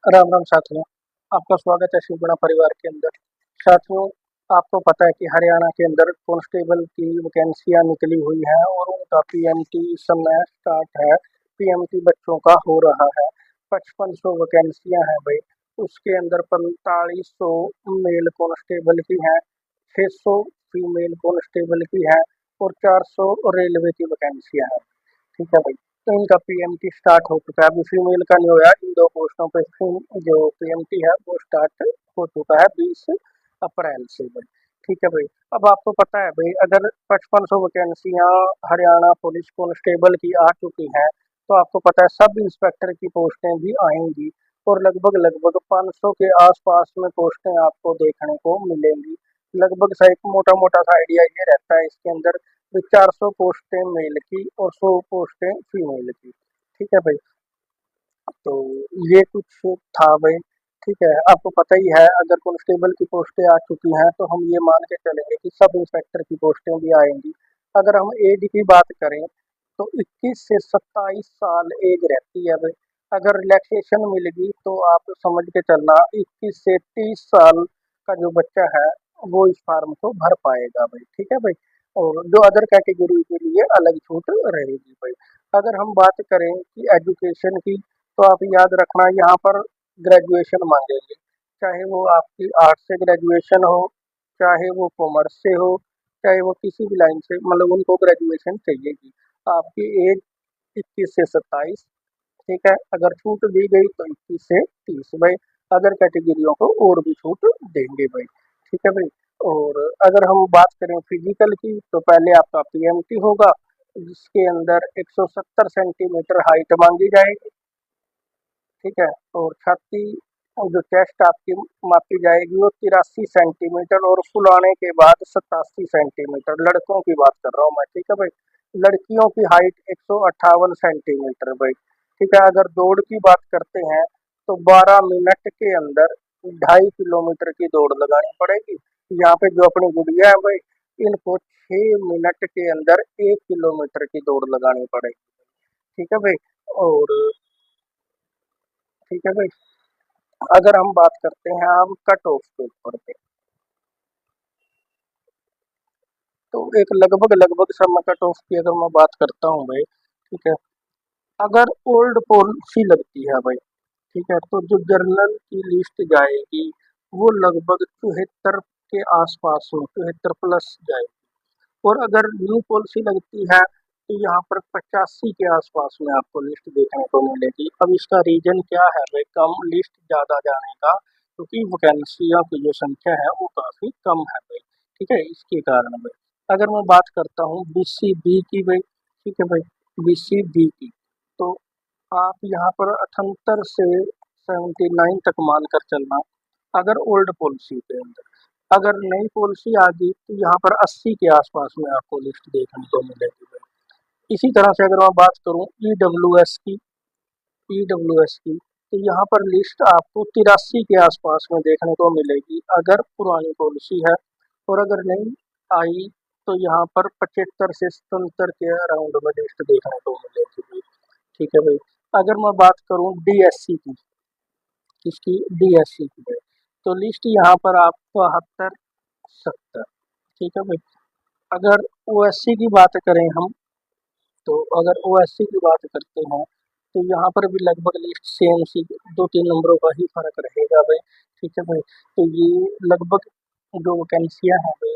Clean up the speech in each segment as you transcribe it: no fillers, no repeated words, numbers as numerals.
राम राम साथियों। आपका स्वागत है शिवगुणा परिवार के अंदर। साथियों, आपको पता है कि हरियाणा के अंदर कांस्टेबल की वैकेंसियां निकली हुई हैं और उनका पीएमटी इस समय स्टार्ट है। पीएमटी बच्चों का हो रहा है। 5500 वैकेंसियां हैं भाई। उसके अंदर 4500 मेल कांस्टेबल की हैं, 600 फीमेल कांस्टेबल की है और 400 रेलवे की वैकेंसियां हैं। ठीक है भाई। तो इनका पीएमटी स्टार्ट हो चुका है। अभी फीमेल का नहीं हुआ, इन दो पोस्टों पे जो पीएमटी है वो स्टार्ट हो चुका है 20 अप्रैल से भाई। ठीक है भाई। अब आपको पता है भाई, अगर 5500 वैकेंसियां हरियाणा पुलिस कांस्टेबल की आ चुकी हैं, तो आपको पता है सब इंस्पेक्टर की पोस्टें भी आएंगी और लगभग लगभग 500 के आसपास में पोस्टें आपको देखने को मिलेंगी। लगभग सा एक मोटा मोटा सा आइडिया ये रहता है इसके अंदर, तो 400 पोस्टें मेल की और 100 पोस्टें फीमेल की। ठीक है भाई। तो ये कुछ था भाई। ठीक है, आपको पता ही है अगर कांस्टेबल की पोस्टें आ चुकी हैं तो हम ये मान के चलेंगे कि सब इंस्पेक्टर की पोस्टें भी आएंगी। अगर हम एज की बात करें तो 21 से 27 साल एज रहती है भाई। अगर रिलैक्सेशन मिल गई तो आप समझ के चलना 21 से 30 साल का जो बच्चा है वो इस फार्म को भर पाएगा भाई। ठीक है भाई। और जो अदर कैटेगरी के लिए अलग छूट रहेगी भाई। अगर हम बात करें कि एजुकेशन की, तो आप याद रखना यहाँ पर ग्रेजुएशन मांगेंगे। चाहे वो आपकी आर्ट्स से ग्रेजुएशन हो, चाहे वो कॉमर्स से हो, चाहे वो किसी भी लाइन से, मतलब उनको ग्रेजुएशन चाहिएगी। आपकी एज 21 से 27। ठीक है, अगर छूट दी गई तो 21 से 30 भाई। अदर कैटेगरियों को और भी छूट देंगे भाई। ठीक है भाई। और अगर हम बात करें फिजिकल की, तो पहले आपका पीएमटी होगा जिसके अंदर 170 सेंटीमीटर हाइट मांगी जाएगी। ठीक है। और छाती और जो चेस्ट आपकी मापी जाएगी वो 83 सेंटीमीटर और फुलाने के बाद 87 सेंटीमीटर। लड़कों की बात कर रहा हूँ मैं। ठीक है भाई। लड़कियों की हाइट 158 सेंटीमीटर भाई। ठीक है। अगर दौड़ की बात करते हैं तो 12 मिनट के अंदर 2.5 किलोमीटर की दौड़ लगानी पड़ेगी। यहाँ पे जो अपनी गुड़िया है भाई, इनको 6 मिनट के अंदर 1 किलोमीटर की दौड़ लगानी पड़ेगी। ठीक है भाई। और ठीक है भाई, अगर हम बात करते हैं अब कट ऑफ के ऊपर पे, तो एक लगभग लगभग सब कट ऑफ की अगर मैं बात करता हूँ भाई। ठीक है। अगर ओल्ड पॉलिसी लगती है भाई, ठीक है, तो जो जर्नल की लिस्ट जाएगी वो लगभग 74 के आसपास में, 74 प्लस जाएगी। और अगर न्यू पॉलिसी लगती है तो यहाँ पर 85 के आसपास में आपको लिस्ट देखने को मिलेगी। अब इसका रीजन क्या है भाई कम लिस्ट ज्यादा जाने का? क्योंकि वैकेंसियों की जो संख्या है वो काफी कम है भाई। ठीक है, इसके कारण भाई। अगर मैं बात करता हूँ बीसीबी की भाई, ठीक है भाई, बीसीबी की, तो आप यहाँ पर 78 से 79 तक मान कर चलना अगर ओल्ड पॉलिसी के अंदर। अगर नई पॉलिसी आ गई तो यहाँ पर 80 के आसपास में आपको लिस्ट देखने को मिलेगी। इसी तरह से अगर मैं बात करूँ ईडब्ल्यूएस की, ईडब्ल्यूएस की, तो यहाँ पर लिस्ट आपको 83 के आसपास में देखने को मिलेगी अगर पुरानी पॉलिसी है। और अगर नहीं आई तो यहाँ पर 75 से 77 के अराउंड में लिस्ट देखने को मिलेगी। ठीक है भाई। अगर मैं बात करूँ डीएससी की, इसकी डीएससी की है, तो लिस्ट यहाँ पर आपको 72 70। ठीक है भाई। अगर ओएससी की बात करें हम, तो अगर ओएससी की बात करते हैं तो यहाँ पर भी लगभग लिस्ट सेम सी, 2-3 नंबरों का ही फर्क रहेगा भाई। ठीक है भाई। तो ये लगभग जो वैकेंसियाँ हैं भाई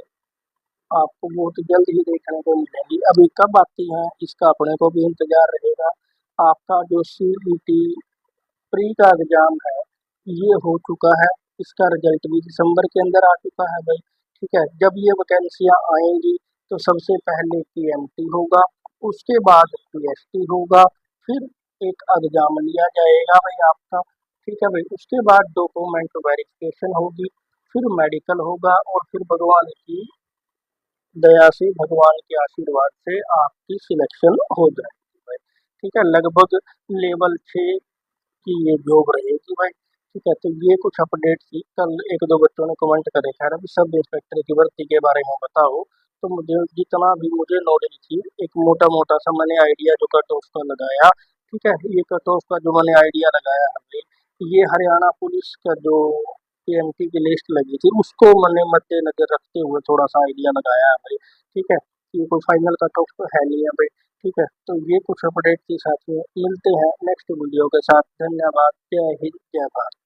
आपको बहुत जल्द ही देखने को मिलेंगी। अभी कब आती हैं इसका अपने को भी इंतजार रहेगा। आपका जो सीईटी प्री का एग्जाम है ये हो चुका है। इसका रिजल्ट भी दिसंबर के अंदर आ चुका है भाई। ठीक है। जब ये वैकेंसियां आएंगी तो सबसे पहले पीएमटी होगा, उसके बाद पीएसटी होगा, फिर एक एग्जाम लिया जाएगा भाई आपका। ठीक है भाई। उसके बाद डॉक्यूमेंट वेरिफिकेशन होगी, फिर मेडिकल होगा और फिर भगवान की दया से, भगवान के आशीर्वाद से आपकी सिलेक्शन हो जाएगी भाई। ठीक है। लगभग लेवल 6 कि ये जॉब रहेगी भाई। ठीक है। तो ये कुछ अपडेट थी। कल एक दो बच्चों ने कमेंट करे खैर अभी सब इंस्पेक्टर की भर्ती के बारे में बताओ। तो मुझे जितना भी मुझे नॉलेज थी, एक मोटा मोटा सा मैंने आइडिया जो कट ऑफ का लगाया। ठीक है, ये कट ऑफ का जो मैंने आइडिया लगाया है भाई, ये हरियाणा पुलिस का जो पीएमटी की लिस्ट लगी थी उसको मैंने मद्देनजर रखते हुए थोड़ा सा आइडिया लगाया है भाई। ठीक है, ये कोई फाइनल कट ऑफ तो है नहीं है भाई। ठीक है, तो ये कुछ अपडेट थी साथियों, मिलते हैं नेक्स्ट वीडियो के साथ। धन्यवाद, जय हिंद, जय भारत।